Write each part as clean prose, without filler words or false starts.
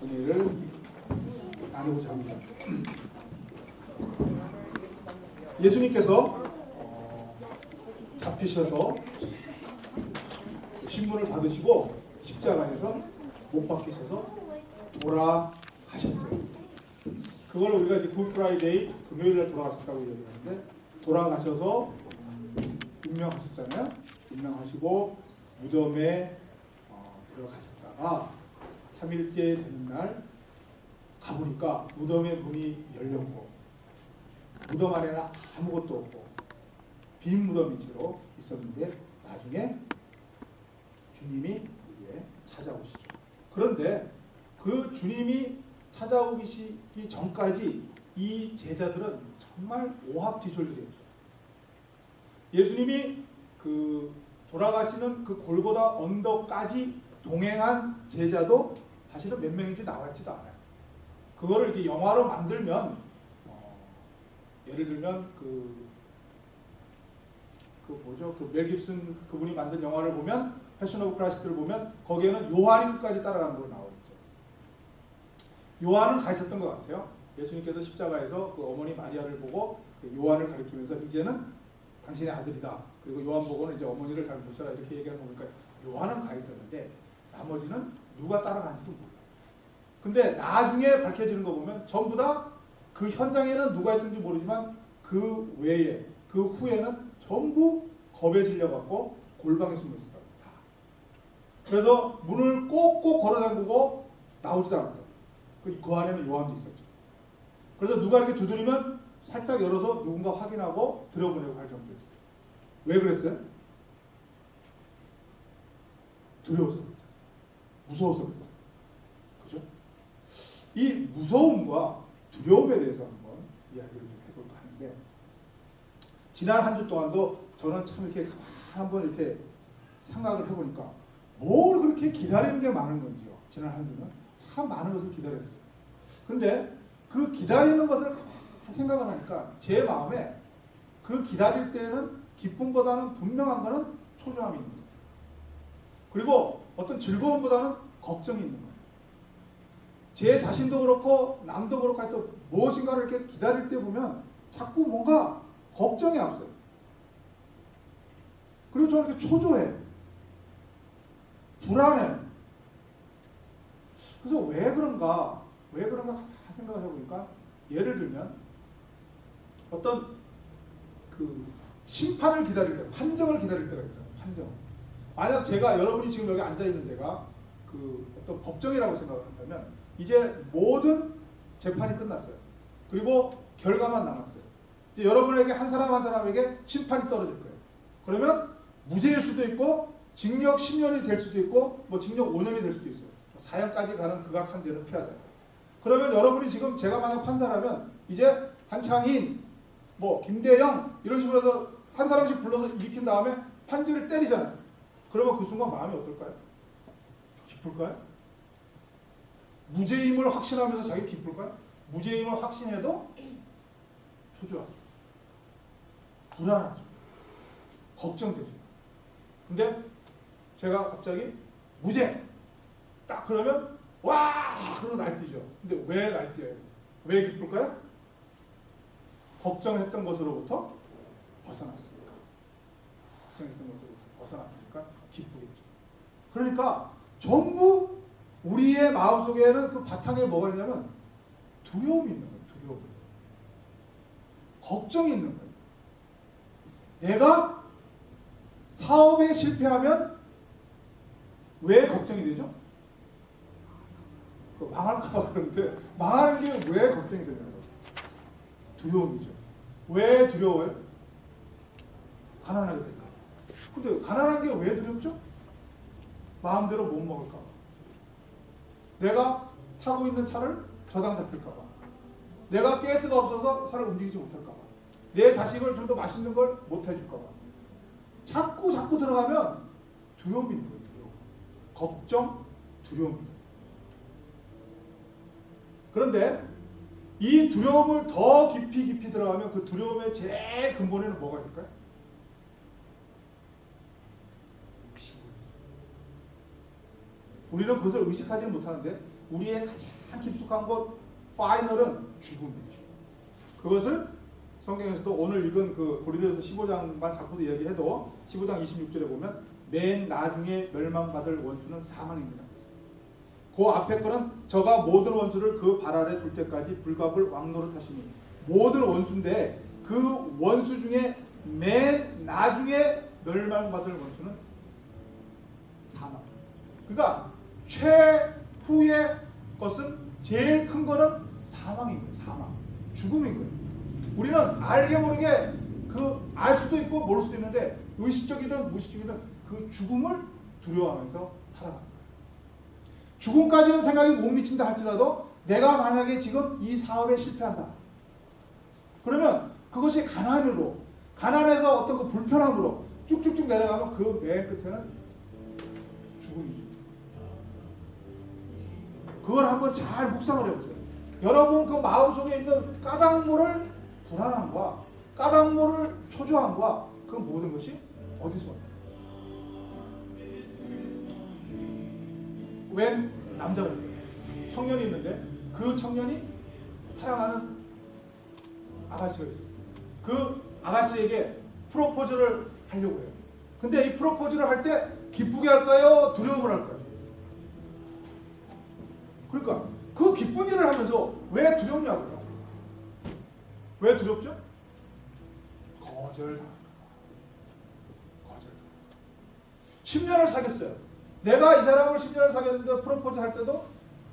은혜를 나누고자 합니다. 예수님께서 잡히셔서 신문을 받으시고 십자가에서 못 박히셔서 돌아가셨어요. 그걸 우리가 이제 굿프라이데이 금요일날 돌아가셨다고 얘기하는데, 돌아가셔서 운명하셨잖아요. 운명하시고 무덤에 들어가셨다가 3일째 되는 날 가보니까 무덤의 문이 열렸고 무덤 안에는 아무것도 없고 빈 무덤인 채로 있었는데, 나중에 주님이 이제 찾아오시죠. 그런데 그 주님이 찾아오시기 전까지 이 제자들은 정말 오합지졸들이었죠. 예수님이 그 돌아가시는 그 골고다 언덕까지 동행한 제자도 사실은 몇 명인지 나와있지도 않아요. 그거를 이렇게 영화로 만들면 예를 들면 그 뭐죠? 그 멜 깁슨 그분이 만든 영화를 보면, 패션 오브 크라이스트를 보면 거기에는 요한이 끝까지 따라가는 걸로 나오죠. 요한은 가 있었던 것 같아요. 예수님께서 십자가에서 그 어머니 마리아를 보고 요한을 가리키면서 이제는 당신의 아들이다. 그리고 요한 보고는 이제 어머니를 잘 모셔라 이렇게 얘기하는 거니까 요한은 가 있었는데 나머지는 누가 따라간지도 몰라요. 근데 나중에 밝혀지는 거 보면 전부 다 그 현장에는 누가 있었는지 모르지만 그 외에, 그 후에는 전부 겁에 질려갖고 골방에 숨어 있었다고. 그래서 문을 꼭꼭 걸어 잠그고 나오지도 않았다고. 그 안에는 요한도 있었죠. 그래서 누가 이렇게 두드리면 살짝 열어서 누군가 확인하고 들어보내고 할 정도였어요. 왜 그랬어요? 두려워서 그랬죠. 무서워서 그랬죠. 그죠? 이 무서움과 두려움에 대해서 한번 이야기를 좀 해볼까 하는데, 지난 한 주 동안도 저는 참 이렇게 한번 이렇게 생각을 해보니까 뭘 그렇게 기다리는 게 많은 건지요. 지난 한 주는 참 많은 것을 기다렸어요. 근데 그 기다리는 것을 생각을 하니까 제 마음에 그 기다릴 때는 기쁨보다는 분명한 거는 초조함이 있는 거예요. 그리고 어떤 즐거움보다는 걱정이 있는 거예요. 제 자신도 그렇고 남도 그렇고 하여튼 무엇인가를 이렇게 기다릴 때 보면 자꾸 뭔가 걱정이 앞서요. 그리고 저는 이렇게 초조해. 불안해. 그래서 왜 그런가 생각을 해보니까, 예를 들면 어떤 그 심판을 기다릴 때, 판정을 기다릴 때가 있잖아요. 판정. 만약 제가, 여러분이 지금 여기 앉아 있는 데가 그 어떤 법정이라고 생각을 한다면 이제 모든 재판이 끝났어요. 그리고 결과만 남았어요. 이제 여러분에게 한 사람 한 사람에게 심판이 떨어질 거예요. 그러면 무죄일 수도 있고 징역 10년이 될 수도 있고 뭐 징역 5년이 될 수도 있어요. 사형까지 가는 극악한 죄는 피하잖아요. 그러면 여러분이 지금, 제가 만약 판사라면 이제 한창인, 뭐 김대영 이런 식으로 해서 한 사람씩 불러서 일으킨 다음에 판결을 때리잖아요. 그러면 그 순간 마음이 어떨까요? 기쁠까요? 무죄임을 확신하면서 자기 기쁠까요? 무죄임을 확신해도 초조하죠. 불안하죠. 걱정되죠. 근데 제가 갑자기 무죄! 딱 그러면 와! 그러고 날뛰죠. 근데 왜 날뛰어요? 왜 기쁠까요? 걱정했던 것으로부터 벗어났으니까. 걱정했던 것으로부터 벗어났으니까 기쁘겠죠. 그러니까 전부 우리의 마음속에는 그 바탕에 뭐가 있냐면 두려움이 있는 거예요. 두려움. 걱정이 있는 거예요. 내가 사업에 실패하면 왜 걱정이 되죠? 망할까 봐 그러는데, 망하는 게 왜 걱정이 되냐고. 두려움이죠. 왜 두려워요? 가난하게 될까 봐. 근데 가난한 게 왜 두렵죠? 마음대로 못 먹을까 봐. 내가 타고 있는 차를 저당 잡힐까 봐. 내가 가스가 없어서 차를 움직이지 못할까 봐. 내 자식을 좀 더 맛있는 걸 못 해줄까 봐. 자꾸 들어가면 두려움이 있는 거예요. 두려움. 걱정, 두려움입니다. 그런데 이 두려움을 더 깊이 들어가면 그 두려움의 제일 근본에는 뭐가 있을까요? 우리는 그것을 의식하지는 못하는데 우리의 가장 깊숙한 곳 파이널은 죽음이에요. 죽음. 그것을 성경에서도 오늘 읽은 그 고린도전서 15장만 갖고도 얘기해도 15장 26절에 보면 맨 나중에 멸망받을 원수는 사망입니다. 그 앞에 거는 저가 모든 원수를 그 발 아래 둘 때까지 불갑을 왕노릇 하시니 모든 원수인데 그 원수 중에 맨 나중에 멸망받을 원수는 사망. 그러니까 최후의 것은 제일 큰 거는 사망인 거예요. 사망. 죽음인 거예요. 우리는 알게 모르게 그 알 수도 있고 모를 수도 있는데 의식적이든 무의식적이든 그 죽음을 두려워하면서 살아갑니다. 죽음까지는 생각이 못 미친다 할지라도 내가 만약에 지금 이 사업에 실패한다. 그러면 그것이 가난에서 어떤 그 불편함으로 쭉쭉쭉 내려가면 그 맨 끝에는 죽음이죠. 그걸 한번 잘 묵상을 해보세요. 여러분 그 마음속에 있는 까닭모를 불안함과 까닭모를 초조함과 그 모든 것이 어디서 와요? 웬 남자가 있어요. 청년이 있는데 그 청년이 사랑하는 아가씨가 있었어요. 그 아가씨에게 프로포즈를 하려고 해요. 근데 이 프로포즈를 할 때 기쁘게 할까요? 두려움을 할까요? 그러니까 그 기쁜 일을 하면서 왜 두렵냐고요? 왜 두렵죠? 거절당할까 봐. 10년을 사귀었어요. 내가 이 사람을 10년을 사귀었는데 프로포즈 할 때도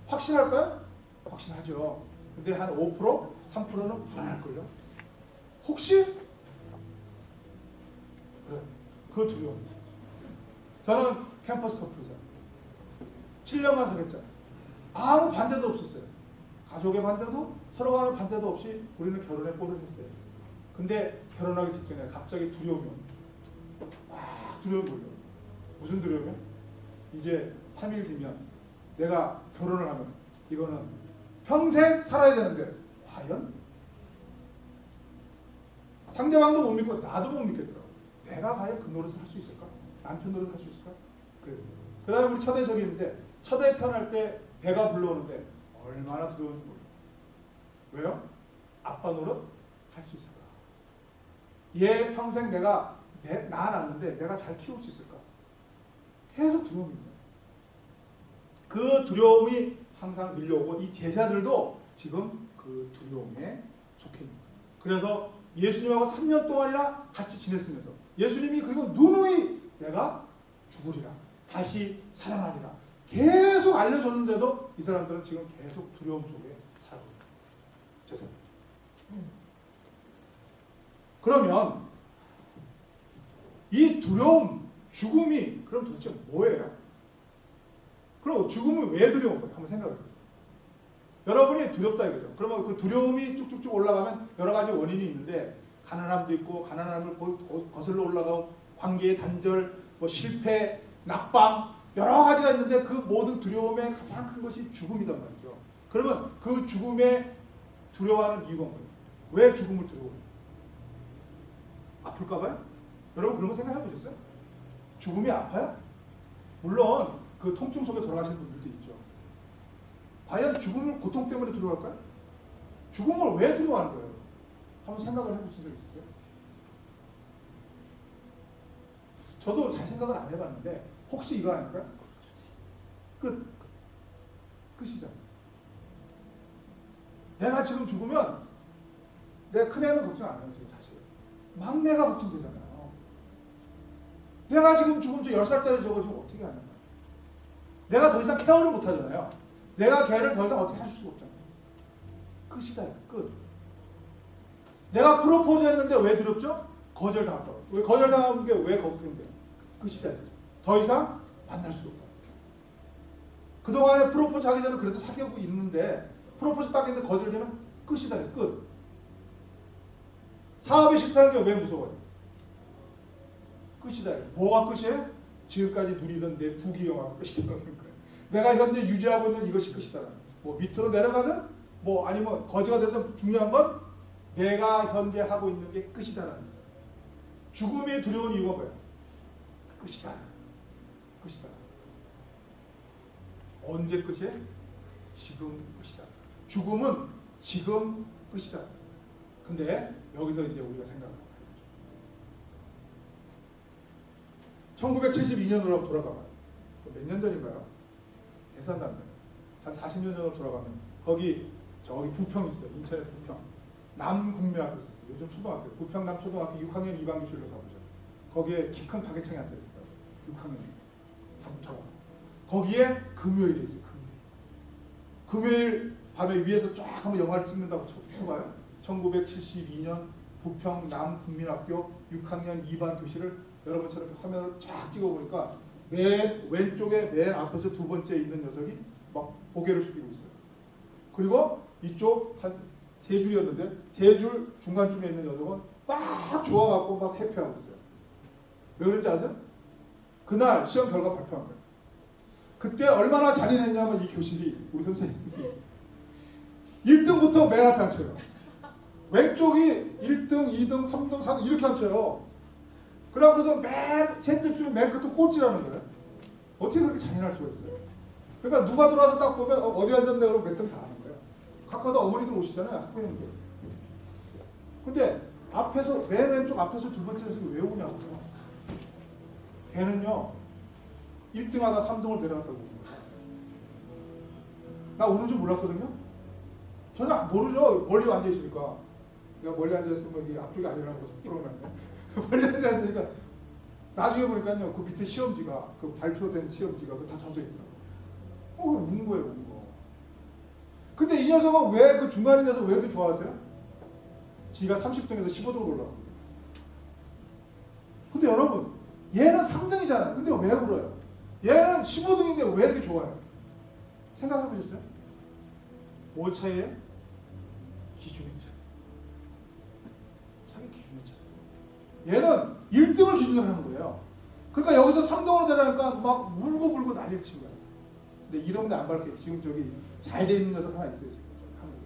확신할까요? 확신하죠. 근데 한 5%, 3%는 불안할걸요. 혹시? 그래. 그 두려움. 저는 캠퍼스 커플이잖아요. 7년간 사귀었잖아요. 아무 반대도 없었어요. 가족의 반대도 서로 간의 반대도 없이 우리는 결혼에 꼴을 했어요. 근데 결혼하기 직전에 갑자기 두려움이 두려움이 걸려요. 무슨 두려움이요? 이제 3일 뒤면 내가 결혼을 하면 이거는 평생 살아야 되는데 과연? 상대방도 못 믿고 나도 못 믿겠더라고. 내가 과연 그 노릇을 할 수 있을까? 남편 노릇을 할 수 있을까? 그랬어요. 그 다음에 우리 첫애석이 있는데 첫애 태어날 때 배가 불러오는데 얼마나 두려운지 몰라요. 왜요? 아빠 노릇 할 수 있을까? 얘 평생 내가 낳아놨는데 내가 잘 키울 수 있을까? 계속 두려움입니다. 그 두려움이 항상 밀려오고 이 제자들도 지금 그 두려움에 속해 있습니다. 그래서 예수님하고 3년 동안이나 같이 지냈으면서 예수님이 그리고 누누이 내가 죽으리라 다시 살아나리라 계속 알려줬는데도 이 사람들은 지금 계속 두려움 속에 살고 있습니다. 제자들. 그러면 이 두려움, 죽음이 그럼 도대체 뭐예요? 그럼 죽음이 왜 두려운 거예요? 한번 생각해 보세요. 여러분이 두렵다 이거죠. 그러면 그 두려움이 쭉쭉쭉 올라가면 여러 가지 원인이 있는데 가난함도 있고 가난함을 거슬러 올라가고 관계의 단절, 뭐 실패, 낙방 여러 가지가 있는데 그 모든 두려움의 가장 큰 것이 죽음이란 말이죠. 그러면 그 죽음에 두려워하는 이유가 뭐예요? 왜 죽음을 두려워해요? 아플까 봐요? 여러분 그런 거 생각해 보셨어요? 죽음이 아파요? 물론 그 통증 속에 돌아가시는 분들도 있죠. 과연 죽음을 고통 때문에 두려워할까요? 죽음을 왜 두려워하는 거예요? 한번 생각을 해보신 적 있으세요? 저도 잘 생각을 안 해봤는데 혹시 이거 아닐까요? 끝이죠. 내가 지금 죽으면 내 큰애는 걱정 안 해요. 지금 사실 막내가 걱정되잖아요. 내가 지금 죽으면 10살짜리 저거 지금 어떻게 하냐. 내가 더 이상 케어를 못 하잖아요. 내가 걔를 더 이상 어떻게 할 수가 없잖아요. 끝이다. 끝. 내가 프로포즈 했는데 왜 두렵죠? 거절당할까. 왜 거절당하는 게 왜 걱정돼요? 끝이다. 더 이상 만날 수 없다. 그동안에 프로포즈 하기 전에 그래도 사귀고 있는데 프로포즈 딱 했는데 거절되면 끝이다. 끝. 사업에 실패하는 게 왜 무서워요? 끝이다. 뭐가 끝이에요? 지금까지 누리던 내 부귀영화가 끝이다라는 거예요. 내가 현재 유지하고 있는 이것이 끝이다. 뭐 밑으로 내려가든 뭐 아니면 거지가 되든 중요한 건 내가 현재 하고 있는 게 끝이다라는 거죠. 죽음에 두려운 이유가 뭐예요? 끝이다. 끝이다. 언제 끝이에요? 지금 끝이다. 죽음은 지금 끝이다. 근데 여기서 이제 우리가 생각하는 거예요. 1972년으로 돌아가면 몇 년 전인가요? 계산도 안 돼요. 한 40년 전으로 돌아가면 거기 저기 부평이 있어요. 인천의 부평. 남국민학교 있었어요. 요즘 초등학교. 부평 남초등학교 6학년 2반 교실로 가보죠. 거기에 키 큰 박애창이 앉아있어요. 6학년이. 다 붙어요. 거기에 금요일이 있어요. 금요일 밤에 위에서 쫙 한번 영화를 찍는다고 쳐봐요. 1972년 부평 남국민학교 6학년 2반 교실을 여러분처럼 화면을 쫙 찍어보니까 맨 왼쪽에 맨 앞에서 두 번째 있는 녀석이 막 고개를 숙이고 있어요. 그리고 이쪽 한 세 줄이었는데 세 줄 중간쯤에 있는 녀석은 막 좋아갖고 막 해피하고 있어요. 왜 그런지 아세요? 그날 시험 결과 발표한 거예요. 그때 얼마나 잔인했냐면 이 교실이 우리 선생님이 1등부터 맨 앞에 앉혀요. 왼쪽이 1등, 2등, 3등, 4등 이렇게 앉혀요. 그래갖고서 맨 셋째 줄 맨 끝에 꼴찌라는 거예요. 어떻게 그렇게 잔인할 수가 있어요? 그러니까 누가 들어와서 딱 보면 어디 앉았네 그러면 몇 등 다 아는 거예요. 가끔가다 어머니들 오시잖아요. 학부형들. 근데 앞에서 맨 왼쪽 앞에서 두 번째 녀석이 왜 오냐고요. 걔는요 1등하다 3등을 내려갔다고 오는 거예요. 나 오는 줄 몰랐거든요. 전혀 모르죠. 멀리 앉아있으니까. 내가 멀리 앉아있으면 이게 앞쪽이 아니라는 것을 부러워놨네. 멀리 앉아있으니까 나중에 보니까요 그 밑에 시험지가 그 발표된 시험지가 다 젖어있더라고요. 그 우는 거예요. 우는 거. 근데 이 녀석은 왜 그 중간에 녀석 왜 이렇게 좋아하세요? 지가 30등에서 15등으로 올라간 거예요. 근데 여러분 얘는 3등이잖아요. 근데 왜 울어요? 얘는 15등인데 왜 이렇게 좋아해요? 생각해 보셨어요? 뭐 차이예요? 기준의 차이. 자기 기준의 차이. 얘는 1등을 기준으로 하는 거예요. 그러니까 여기서 3등으로 되라니까 막 울고 불고 난리를 친 거예요. 근데 이런 데 안 밝게 지금 저기 잘 돼 있는 녀석 하나 있어요. 지금 한국에.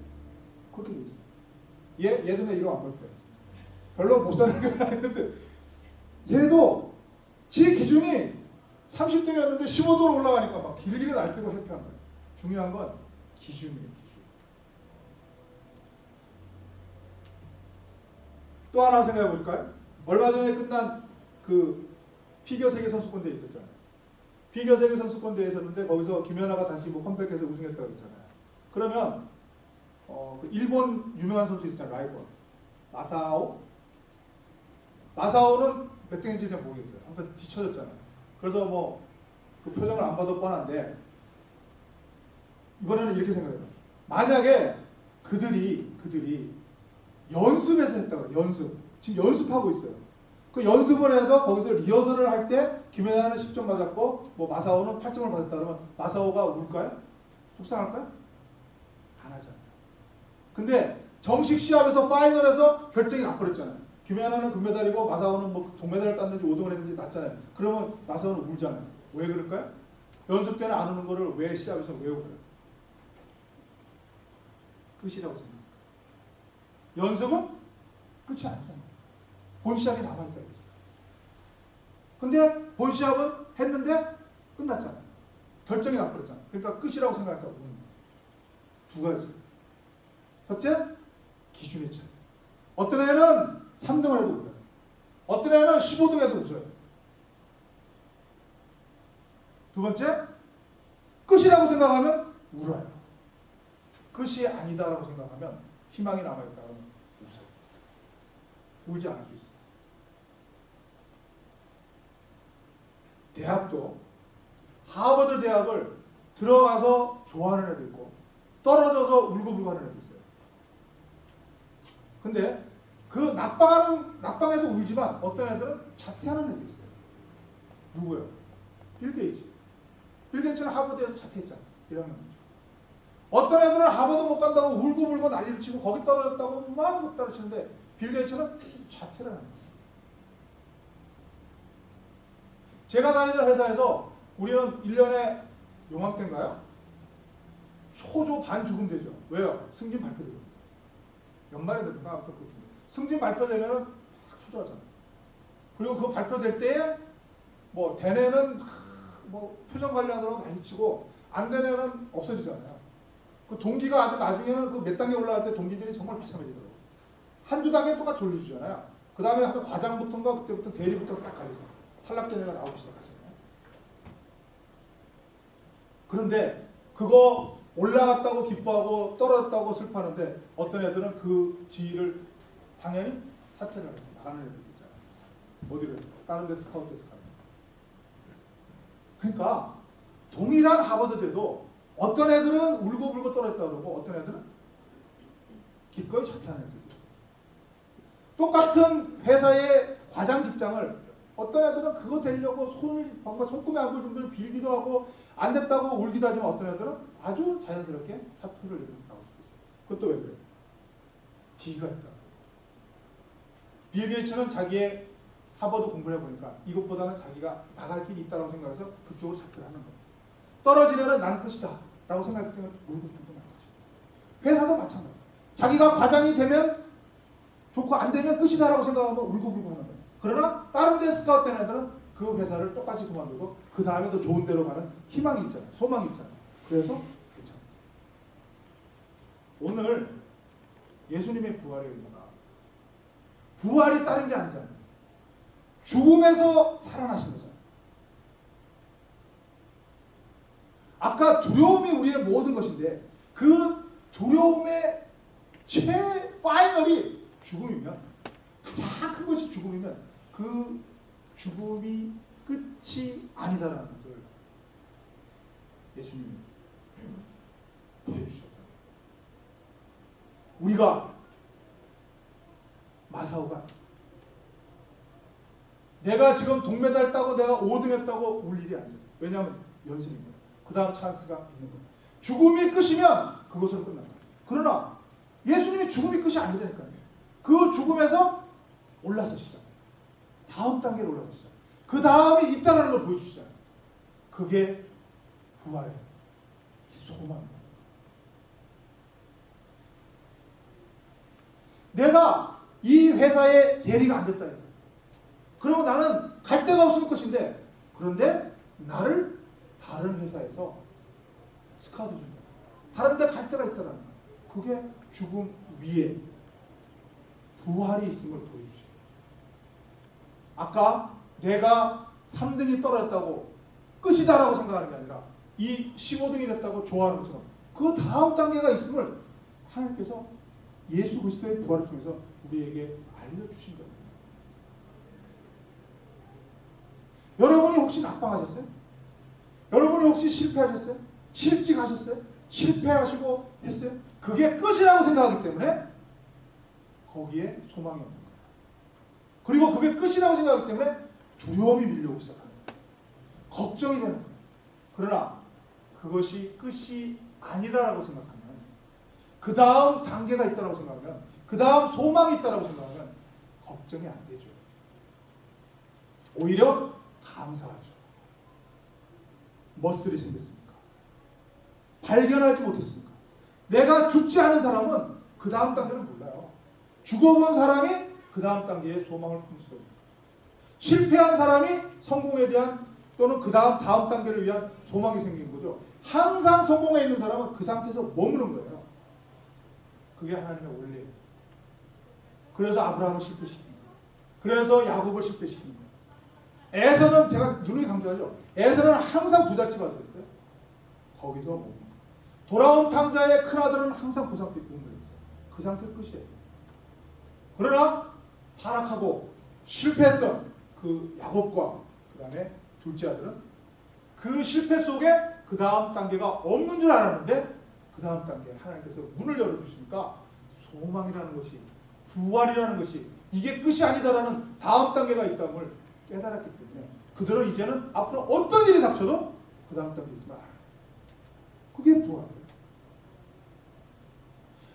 그렇게 돼 있어요. 얘도 내 이름 안 밝혀요. 별로 못 사는 건 아닌데 얘도 지 기준이 30등이었는데 15도로 올라가니까 막 길길이 날뛰고 해피한 거예요. 중요한 건 기준이에요. 기준. 또 하나 생각해 보실까요? 얼마 전에 끝난 그 피겨 세계 선수권 대회 있었잖아요. 피겨 세계 선수권 대회 있었는데 거기서 김연아가 다시 뭐 컴백해서 우승했다고 했잖아요. 그러면 그 일본 유명한 선수 있었잖아요. 라이벌 마사오는 몇 등인지 잘 모르겠어요. 아무튼 뒤쳐졌잖아요. 그래서 뭐 그 표정을 안 봐도 뻔한데 이번에는 이렇게 생각해요. 만약에 그들이 연습해서 했다고 연습. 지금 연습하고 있어요. 그 연습을 해서 거기서 리허설을 할 때 김연아는 10점 맞았고 뭐 마사오는 8점을 받았다 그러면 마사오가 울까요? 속상할까요? 안 하잖아요. 근데 정식 시합에서 파이널에서 결정이 나버렸잖아요. 김연아는 금메달이고 마사오는 뭐 동메달을 땄는지 5등을 했는지 났잖아요. 그러면 마사오는 울잖아요. 왜 그럴까요? 연습 때는 안 우는 거를 왜 시합에서 왜 울어요? 끝이라고 생각해요. 연습은 끝이 아니잖아요. 본 시합이 남아있다. 근데 본 시합은 했는데 끝났잖아요. 결정이 나버렸잖아요. 그러니까 끝이라고 생각할까 우는 두 가지. 첫째, 기준의 차이. 어떤 애는 3등을 해도 울어요. 어떤 애는 15등 해도 웃어요. 두 번째, 끝이라고 생각하면 울어요. 끝이 아니다라고 생각하면 희망이 남아있다면 웃어요. 울지 않을 수 있어요. 대학도 하버드 대학을 들어가서 좋아하는 애도 있고 떨어져서 울고불고 하는 애도 있어요. 근데 그 낙방에서 울지만 어떤 애들은 자퇴하는 애도 있어요. 누구요? 빌 게이츠. 빌 게이츠는 하버드에서 자퇴했잖아. 1학년. 어떤 애들은 하버드 못 간다고 울고불고 난리를 치고 거기 떨어졌다고 막 못 떨어지는데 빌 게이츠는 자퇴를 하는 거예요. 제가 다니던 회사에서 우리는 1년에 요맘때인가요? 초조 반죽음되죠. 왜요? 승진 발표되거든요. 연말에 되는가? 아무튼 승진 발표되면 막 초조하잖아요. 그리고 그거 발표될 때에 뭐 된 애는 뭐 표정 관리하느라고 난리치고 안 된 애는 없어지잖아요. 그 동기가 아주 나중에는 그 몇 단계 올라갈 때 동기들이 정말 비참해지더라고요. 한두 단계 똑같이 올려주잖아요. 그 다음에 한 과장부터인가 그때부터 대리부터 싹 가리죠. 탈락된 애가 나오기 시작하잖아요. 그런데 그거 올라갔다고 기뻐하고 떨어졌다고 슬퍼하는데 어떤 애들은 그 지위를 당연히 사퇴를 하고 나가는 애들도 있잖아요. 어디를? 다른 데 스카우트에서 가는. 그러니까 동일한 하버드대도 어떤 애들은 울고불고 떨어졌다 그러고 어떤 애들은 기꺼이 자퇴하는 애들도 있어요. 똑같은 회사의 과장 직장을 어떤 애들은 그거 되려고 뭔가 손금에 안 보일 정도로 빌기도 하고 안 됐다고 울기도 하지만 어떤 애들은 아주 자연스럽게 사표를 나올 수도 있어요. 그것도 왜 그래요? D가 있다. 빌 게이츠는 자기의 하버드 공부를 해보니까 이것보다는 자기가 나갈 길이 있다고 생각해서 그쪽으로 사표를 하는 거예요. 떨어지려는 나는 끝이다 라고 생각했기 때문에 울고 불고 난 거죠. 회사도 마찬가지예요. 자기가 과장이 되면 좋고 안 되면 끝이다 라고 생각하면 울고 불고 하는 거예요. 그러나 다른 데 스카우트 된 애들은 그 회사를 똑같이 그만두고 그 다음에 더 좋은 데로 가는 희망이 있잖아요. 소망이 있잖아요. 그래서 괜찮아요. 오늘 예수님의 부활의 의미가 부활이 다른 게 아니잖아요. 죽음에서 살아나신 거잖아요. 아까 두려움이 우리의 모든 것인데 그 두려움의 파이널이 죽음이면 가장 큰 것이 죽음이면 그 죽음이 끝이 아니다라는 것을 예수님이 보여주셨다. 우리가 마사오가 내가 지금 동메달 따고 내가 5등 했다고 울 일이 아니에요. 왜냐하면 연습인 거예요. 그 다음 찬스가 있는 거예요. 죽음이 끝이면 그것으로 끝난 거예요. 그러나 예수님이 죽음이 끝이 아니라니까요. 그 죽음에서 올라서시잖아요. 다음 단계로 올라서시잖아요. 그 다음이 있다는 걸 보여주시잖아요. 그게 부활의 소망입니다. 내가 이 회사에 대리가 안 됐다. 그리고 나는 갈 데가 없을 것인데 그런데 나를 다른 회사에서 스카우트 준다. 다른 데 갈 데가 있다는 거예요. 그게 죽음 위에 부활이 있음을 보여주죠. 아까 내가 3등이 떨어졌다고 끝이다라고 생각하는 게 아니라 이 15등이 됐다고 좋아하는 것처럼 그 다음 단계가 있음을 하나님께서 예수 그리스도의 부활을 통해서 우리에게 알려주신 거예요. 여러분이 혹시 낙방하셨어요? 여러분이 혹시 실패하셨어요? 실직하셨어요? 실패하시고 했어요? 그게 끝이라고 생각하기 때문에 거기에 소망이 없는 거예요. 그리고 그게 끝이라고 생각하기 때문에 두려움이 밀려오기 시작합니다. 걱정이 되는 거예요. 그러나 그것이 끝이 아니라고 생각하면 그 다음 단계가 있다고 생각하면 그 다음 소망이 있다고 생각하면 걱정이 안 되죠. 오히려 감사하죠. 멋스리 생겼습니까? 발견하지 못했습니까? 내가 죽지 않은 사람은 그 다음 단계를 몰라요. 죽어본 사람이 그 다음 단계의 소망을 품을 수가 있습니다. 실패한 사람이 성공에 대한 또는 그 다음 단계를 위한 소망이 생긴 거죠. 항상 성공해 있는 사람은 그 상태에서 머무는 거예요. 그게 하나님의 원리예요. 그래서 아브라함을 실패시킵니다. 그래서 야곱을 실패시킵니다. 에서는 제가 누누이 강조하죠. 에서는 항상 부잣집 아들이었어요. 거기서 뭐 돌아온 탕자의 큰아들은 항상 그 상태에 있는 거예요. 그 상태가 끝이에요. 그러나 타락하고 실패했던 그 야곱과 그 다음에 둘째 아들은 그 실패 속에 그 다음 단계가 없는 줄 알았는데 그 다음 단계에 하나님께서 문을 열어주시니까 소망이라는 것이 부활이라는 것이 이게 끝이 아니다라는 다음 단계가 있다는 깨달았기 때문에 그들은 이제는 앞으로 어떤 일이 닥쳐도 그 다음 단계에 있으면 알아요. 그게 부활이에요.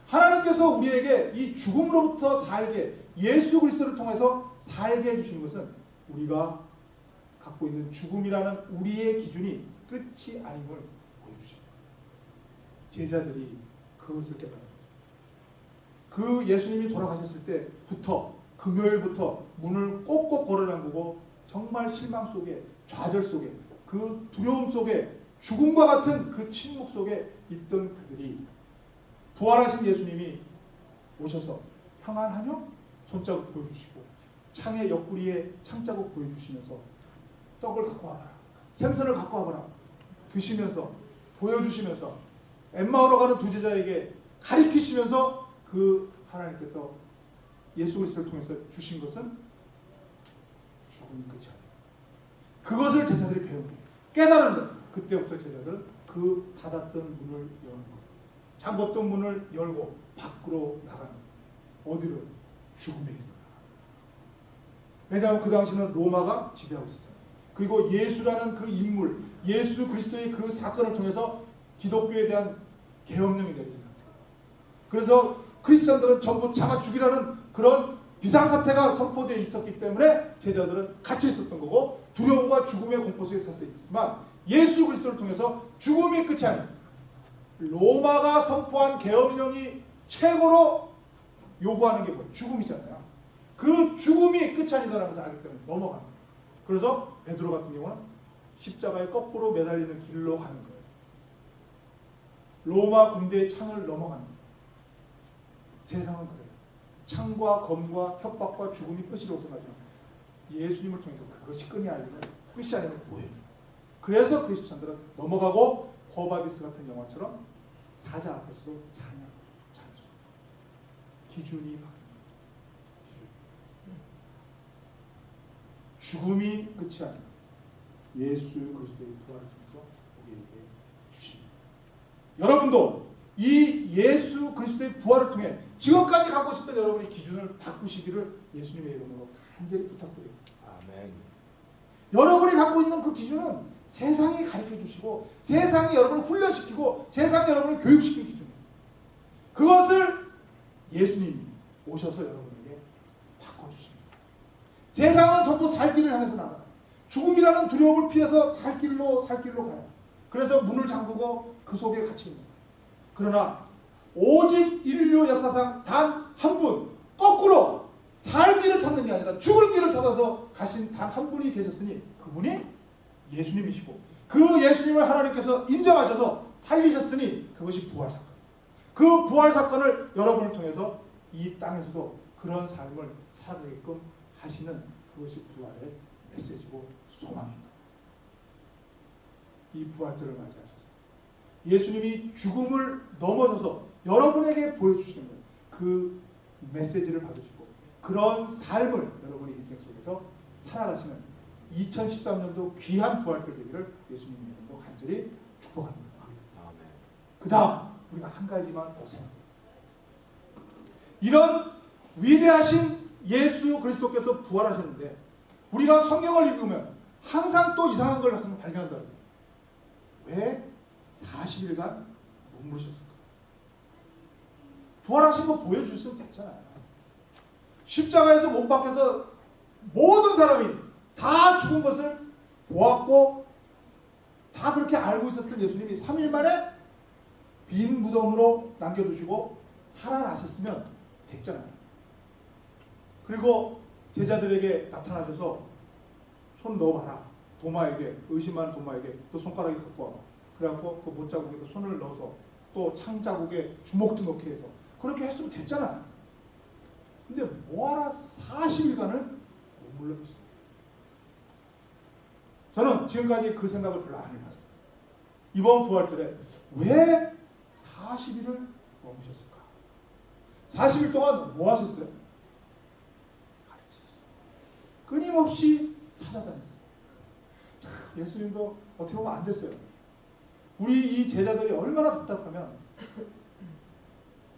하나님께서 우리에게 이 죽음으로부터 살게 예수 그리스도를 통해서 살게 해주시는 것은 우리가 갖고 있는 죽음이라는 우리의 기준이 끝이 아님을 보여주십니다. 제자들이 그것을 깨달아요. 그 예수님이 돌아가셨을 때부터 금요일부터 문을 꼭꼭 걸어 잠그고 정말 실망 속에 좌절 속에 그 두려움 속에 죽음과 같은 그 침묵 속에 있던 그들이 부활하신 예수님이 오셔서 평안하뇨? 손자국 보여주시고 창의 옆구리에 창자국 보여주시면서 떡을 갖고 와봐라, 생선을 갖고 와봐라 드시면서 보여주시면서 엠마오로 가는 두 제자에게 가리키시면서 그 하나님께서 예수 그리스도를 통해서 주신 것은 죽음이 끝이 아니에요. 그것을 제자들이 배우고 깨달은 거예요. 그때부터 제자들은 그 닫았던 문을 여는 거예요. 잠궜던 문을 열고 밖으로 나가는 거예요. 어디로? 죽음의 길로. 왜냐하면 그 당시는 로마가 지배하고 있었잖아요. 그리고 예수라는 그 인물, 예수 그리스도의 그 사건을 통해서 기독교에 대한 계엄령이 내려진 상태예요. 그래서 크리스천들은 전부 잡아 죽이라는 그런 비상사태가 선포되어 있었기 때문에 제자들은 갇혀 있었던 거고 두려움과 죽음의 공포 속에 서 있었지만 예수 그리스도를 통해서 죽음이 끝이 아니에요. 로마가 선포한 계엄령이 최고로 요구하는 게 뭐예요? 죽음이잖아요. 그 죽음이 끝이 아니다라는 것을 알기 때문에 넘어가는 거예요. 그래서 베드로 같은 경우는 십자가에 거꾸로 매달리는 길로 가는 거예요. 로마 군대의 창을 넘어가는 거예요. 세상은 그래요. 창과 검과 협박과 죽음이 끝이라고 생각하지만 예수님을 통해서 그것이 끝이 아니면 보여줘요. 그래서 크리스천들은 넘어가고 호바디스 같은 영화처럼 사자 앞에서도 찬양. 기준이 바뀝니다. 죽음이 끝이 아니라 예수 그리스도의 부활을 통해서 우리에게 주십니다. 여러분도 이 예수 그리스도의 부활을 통해 지금까지 갖고 있었던 여러분의 기준을 바꾸시기를 예수님의 이름으로 간절히 부탁드립니다. 아멘. 여러분이 갖고 있는 그 기준은 세상이 가르쳐 주시고 세상이 여러분을 훈련시키고 세상이 여러분을 교육시키는 기준이에요. 그것을 예수님이 오셔서 여러분에게 바꿔주십니다. 세상은 전부 살 길을 향해서 나가요. 죽음이라는 두려움을 피해서 살 길로 가요. 그래서 문을 잠그고 그 속에 갇혀 있는 거예요. 그러나 오직 인류 역사상 단 한 분, 거꾸로 살 길을 찾는 게 아니라 죽을 길을 찾아서 가신 단 한 분이 계셨으니 그분이 예수님이시고 그 예수님을 하나님께서 인정하셔서 살리셨으니 그것이 부활 사건. 그 부활 사건을 여러분을 통해서 이 땅에서도 그런 삶을 살게끔 하시는 그것이 부활의 메시지고 소망입니다. 이 부활절을 맞이하셔서 예수님이 죽음을 넘어서서 여러분에게 보여주시는 거예요. 그 메시지를 받으시고 그런 삶을 여러분의 인생 속에서 살아가시는 2013년도 귀한 부활절 되기를 예수님의 이름으로 간절히 축복합니다. 그 다음 우리가 한 가지만 더 생각합니다. 이런 위대하신 예수 그리스도께서 부활하셨는데 우리가 성경을 읽으면 항상 또 이상한 걸 발견한다. 왜 40일간 머무르셨을까? 부활하신 거 보여주셨으면 됐잖아요. 십자가에서 못 박혀서 모든 사람이 다 죽은 것을 보았고 다 그렇게 알고 있었던 예수님이 3일 만에 빈 무덤으로 남겨두시고 살아나셨으면 됐잖아요. 그리고 제자들에게 나타나셔서 손 넣어봐라. 도마에게, 의심하는 도마에게 또 손가락이 갖고 와봐. 그래갖고 그 못자국에 손을 넣어서 또 창자국에 주먹도 넣게 해서 그렇게 했으면 됐잖아요. 근데 뭐하라 40일간을 머물러 계십니다. 저는 지금까지 그 생각을 별로 안 해봤어요. 이번 부활절에 왜 40일을 머무셨을까? 40일 동안 뭐 하셨어요? 가르치셨어요. 끊임없이 찾아다녔어요. 참, 예수님도 어떻게 보면 안 됐어요. 우리 이 제자들이 얼마나 답답하면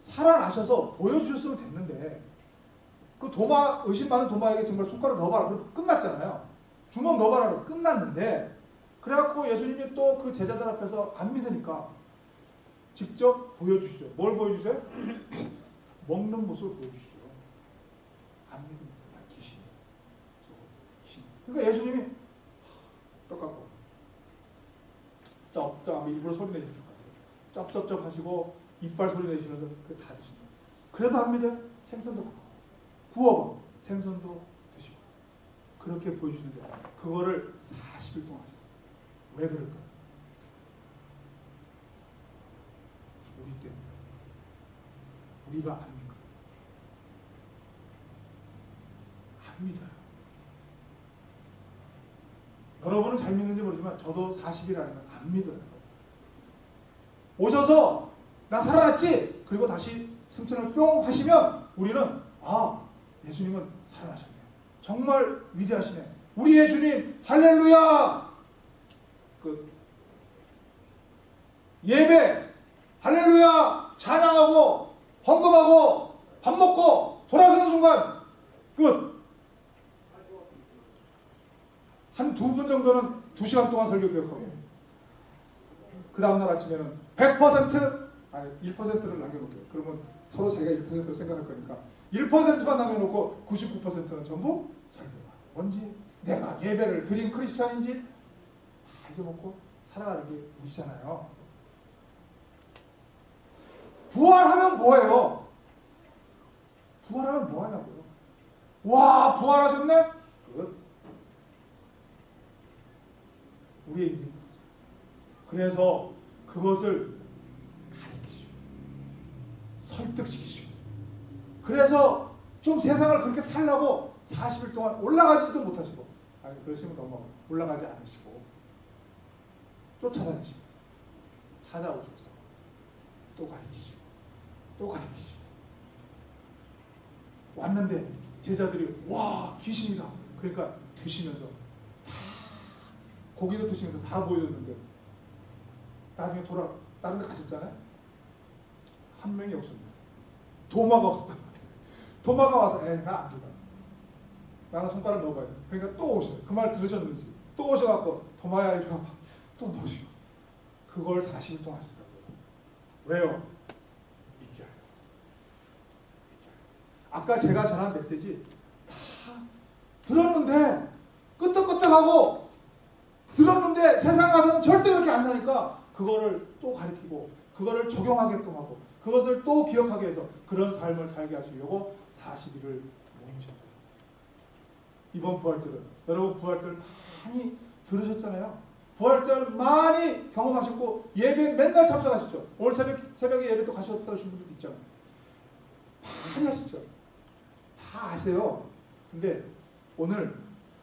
살아나셔서 보여주셨으면 됐는데 그 도마, 의심 많은 도마에게 정말 손가락 넣어봐라. 그럼 끝났잖아요. 주먹 넣어봐라. 끝났는데 그래갖고 예수님이 또 그 제자들 앞에서 안 믿으니까 직접 보여주시죠. 뭘 보여주세요? 먹는 모습을 보여주시죠. 안 믿습니다. 귀신. 그러니까 예수님이 똑같고 쩝쩝 일부러 소리 내셨을 것 같아요. 쩝쩝쩝 하시고 이빨 소리 내시면서 다 드십니다. 그래도 안 믿어요? 생선도 구워봐. 생선도 드시고 그렇게 보여주시는데 그거를 40일 동안 하셨어요. 왜 그럴까요? 우리 때문에. 우리가 안 믿어요. 안 믿어요. 여러분은 잘 믿는지 모르지만 저도 40일이라는 건 안 믿어요. 오셔서 나 살아났지? 그리고 다시 승천을 뿅 하시면 우리는 아, 예수님은 살아나셨네요. 정말 위대하시네. 우리 예수님 할렐루야! 그 예배 할렐루야! 찬양하고 헌금하고 밥 먹고 돌아서는 순간 끝. 한 2분 정도는 2시간 동안 설교 기억하고 그 다음날 아침에는 100% 아니 1%를 남겨놓을게요. 그러면 서로 자기가 1%를 생각할 거니까 1%만 남겨놓고 99%는 전부 설교가 뭔지 내가 예배를 드린 크리스찬인지 다 잊어먹고 살아가는 게 우리잖아요. 부활하면 뭐예요? 부활하면 뭐하냐고요? 와, 부활하셨네? 끝. 우리의 일인 거죠. 그래서 그것을 가르치시고 설득시키시고 그래서 좀 세상을 그렇게 살라고 40일 동안 올라가지도 못하시고 아니 그러시면 너무 올라가지 않으시고 쫓아다니시면서 찾아오셔서 또 가르치시고 또 가르치시고 왔는데 제자들이 와 귀신이다 그러니까 드시면서 고기도 드시면서 다 보여줬는데 나중에 다른 데 가셨잖아요. 한 명이 없습니다. 도마가 없었단 말이에요. 도마가 와서 나 안 된다. 나는 손가락 넣어봐야 돼. 그러니까 또 오셔요. 그 말 들으셨는지 또 오셔갖고 도마야 이리 와봐. 또 넣으시고 그걸 40일 동안 하셨다고요. 왜요? 믿게 하려고. 아까 제가 전한 메시지 다 들었는데 끄떡끄떡하고 들었는데 세상 가서는 절대 그렇게 안 사니까 그거를 또 가르치고 그거를 적용하게끔 하고 그것을 또 기억하게 해서 그런 삶을 살게 하시려고 40일을 모이셨어요. 이번 부활절은 여러분 부활절 많이 들으셨잖아요. 부활절 많이 경험하셨고 예배 맨날 참석하셨죠. 오늘 새벽에 예배 또 가셨다신 분들도 있잖아요. 많이 하셨죠. 다 아세요. 근데 오늘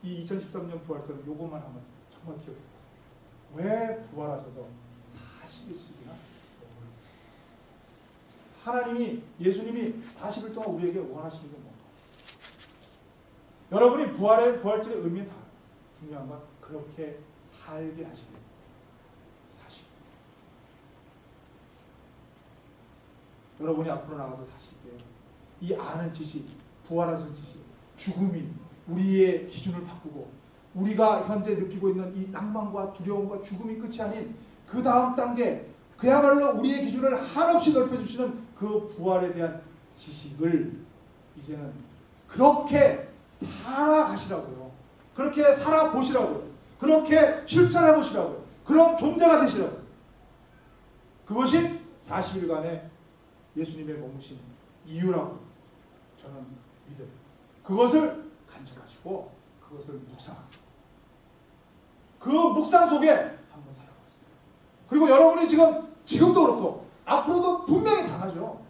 이 2013년 부활절은 요것만 하면 정말 기억해 보세요. 왜 부활하셔서 40일씩이나 하나님이 예수님이 40일 동안 우리에게 원하시는 게 뭔가? 여러분이 부활절의 의미는 다 중요한 건 그렇게 살게 하시는 40일. 여러분이 앞으로 나가서 사실 때 이 아는 지식, 부활하신 지식, 죽음이 우리의 기준을 바꾸고 우리가 현재 느끼고 있는 이 낭만과 두려움과 죽음이 끝이 아닌 그 다음 단계 그야말로 우리의 기준을 한없이 넓혀주시는 그 부활에 대한 지식을 이제는 그렇게 살아가시라고요. 그렇게 살아보시라고요. 그렇게 실천해보시라고요. 그런 존재가 되시라고요. 그것이 40일간의 예수님의 머무신 이유라고 저는 믿어요. 그것을 간직하시고 그것을 묵상하시고 그 묵상 속에 한번 살아보세요. 그리고 여러분이 지금도 그렇고 앞으로도 분명히 당하죠.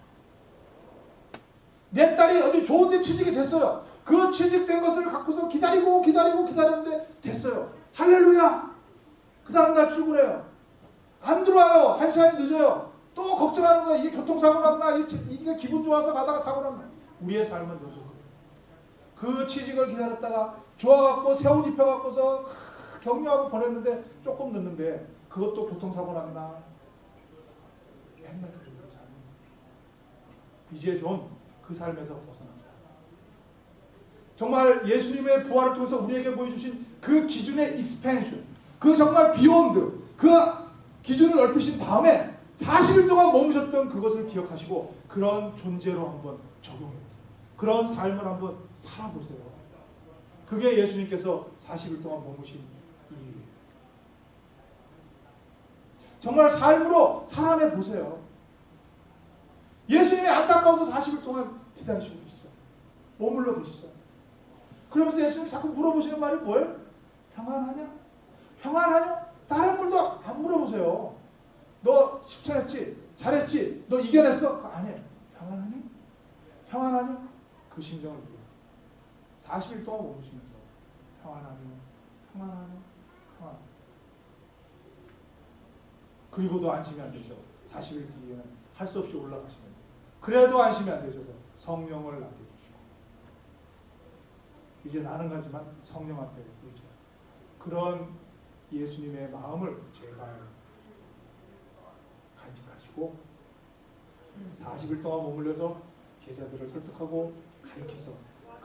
내 딸이 어디 좋은 데 취직이 됐어요. 그 취직된 것을 갖고서 기다리는데 됐어요. 할렐루야. 그 다음날 출근해요. 안 들어와요. 1시간이 늦어요. 또 걱정하는 거예요. 이게 교통사고 났나? 이게 기분 좋아서 가다가 사고 났나? 우리의 삶은 요즘 그 취직을 기다렸다가 좋아갖고 새 옷 입혀갖고서 격려하고 보냈는데 조금 늦는데 그것도 교통사고 났나? 맨날 그런 삶. 이제 좀 그 삶에서 벗어납니다. 정말 예수님의 부활을 통해서 우리에게 보여주신 그 기준의 익스펜션, 그 정말 비욘드, 그 기준을 넓히신 다음에 40일 동안 머무셨던 그것을 기억하시고 그런 존재로 한번 적용해보세요. 그런 삶을 한번 살아보세요. 그게 예수님께서 40일 동안 머무신 이유예요. 정말 삶으로 살아내보세요. 예수님이 안타까워서 40일 동안 기다리시고 계시죠. 머물러 계시죠. 그러면서 예수님이 자꾸 물어보시는 말이 뭐예요? 평안하냐? 평안하냐? 다른 분도 안 물어보세요. 너 실천했지? 잘했지? 너 이겨냈어? 아니에요. 평안하니? 평안하냐? 그 심정을 느꼈어요. 40일 동안 머무시면서 평안하냐? 평안하냐? 평안. 그리고도 안심이 안 되죠. 40일 뒤에는 할 수 없이 올라가시면 돼요. 그래도 안심이 안 되셔서 성령을 남겨주시고 이제 나는 가지만 성령한테 의지하고 그런 예수님의 마음을 제발 간직하시고 40일 동안 머물러서 제자들을 설득하고 가르쳐서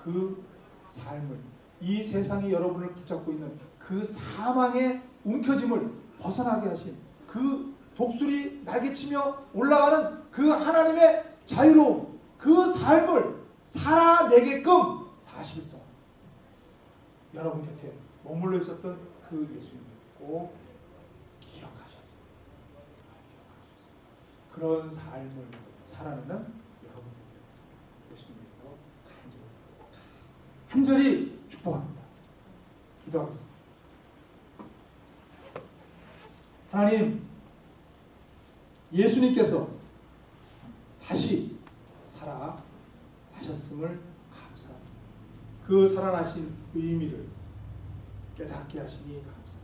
그 삶을 이 세상이 여러분을 붙잡고 있는 그 사망의 움켜짐을 벗어나게 하신 그 독수리 날개치며 올라가는 그 하나님의 자유로움 그 삶을 살아내게끔 40일 동안 여러분 곁에 머물러 있었던 그 예수님을 꼭 기억하셨어요. 그런 삶을 살아내는 여러분 곁에 예수님으로 간절히 축복합니다. 기도하겠습니다. 하나님, 예수님께서 다시 살아나셨음을 감사합니다. 그 살아나신 의미를 깨닫게 하시니 감사합니다.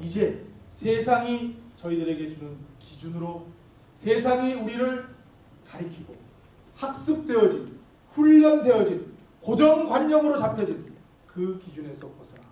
이제 세상이 저희들에게 주는 기준으로 세상이 우리를 가리키고 학습되어진, 훈련되어진, 고정관념으로 잡혀진 그 기준에서 벗어나